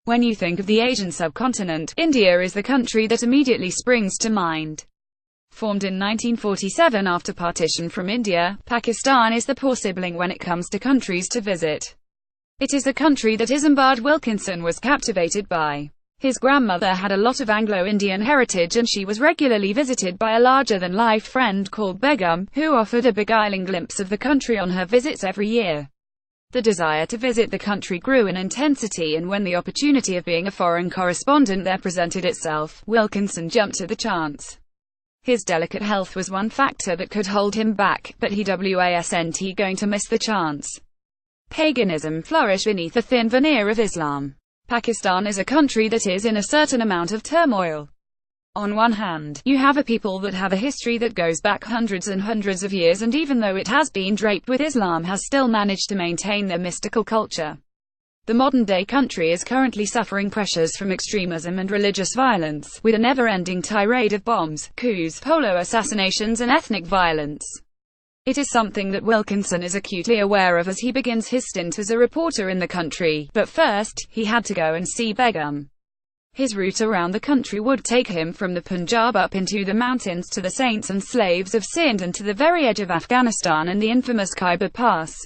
When you think of the Asian subcontinent, India is the country that immediately springs to mind. Formed in 1947 after partition from India, Pakistan is the poor sibling when it comes to countries to visit. It is a country that Isambard Wilkinson was captivated by. His grandmother had a lot of Anglo-Indian heritage and she was regularly visited by a larger-than-life friend called Begum, who offered a beguiling glimpse of the country on her visits every year. The desire to visit the country grew in intensity, and when the opportunity of being a foreign correspondent there presented itself, Wilkinson jumped at the chance. His delicate health was one factor that could hold him back, but he wasn't going to miss the chance. Paganism flourished beneath the thin veneer of Islam. Pakistan is a country that is in a certain amount of turmoil. On one hand, you have a people that have a history that goes back hundreds and hundreds of years, and even though it has been draped with Islam, has still managed to maintain their mystical culture. The modern-day country is currently suffering pressures from extremism and religious violence, with a never-ending tirade of bombs, coups, polo assassinations and ethnic violence. It is something that Wilkinson is acutely aware of as he begins his stint as a reporter in the country, but first, he had to go and see Begum. His route around the country would take him from the Punjab up into the mountains to the saints and slaves of Sindh and to the very edge of Afghanistan and the infamous Khyber Pass.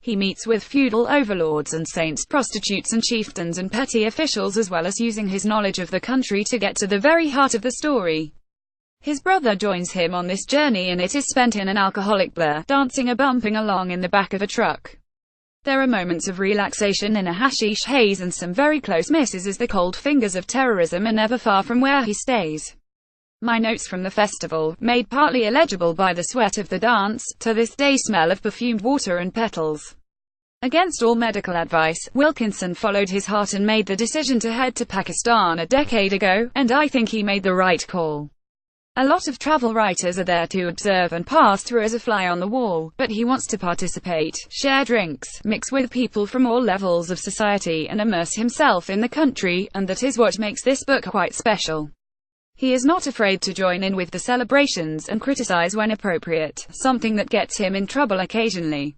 He meets with feudal overlords and saints, prostitutes and chieftains and petty officials, as well as using his knowledge of the country to get to the very heart of the story. His brother joins him on this journey, and it is spent in an alcoholic blur, dancing or bumping along in the back of a truck. There are moments of relaxation in a hashish haze and some very close misses, as the cold fingers of terrorism are never far from where he stays. My notes from the festival, made partly illegible by the sweat of the dance, to this day smell of perfumed water and petals. Against all medical advice, Wilkinson followed his heart and made the decision to head to Pakistan a decade ago, and I think he made the right call. A lot of travel writers are there to observe and pass through as a fly on the wall, but he wants to participate, share drinks, mix with people from all levels of society, and immerse himself in the country, and that is what makes this book quite special. He is not afraid to join in with the celebrations and criticize when appropriate, something that gets him in trouble occasionally.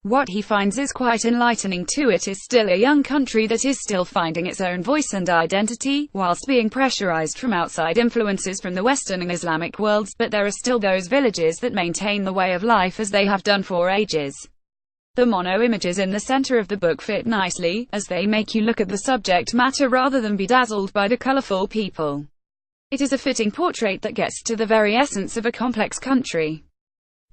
What he finds is quite enlightening too. It is still a young country that is still finding its own voice and identity, whilst being pressurized from outside influences from the Western and Islamic worlds, but there are still those villages that maintain the way of life as they have done for ages. The mono images in the center of the book fit nicely, as they make you look at the subject matter rather than be dazzled by the colorful people. It is a fitting portrait that gets to the very essence of a complex country.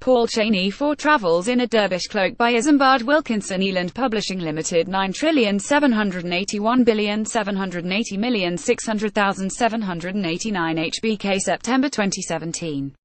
Paul Cheney for Travels in a Dervish Cloak by Isambard Wilkinson, Eland Publishing Limited, 9,781,780,600,789 HBK, September 2017.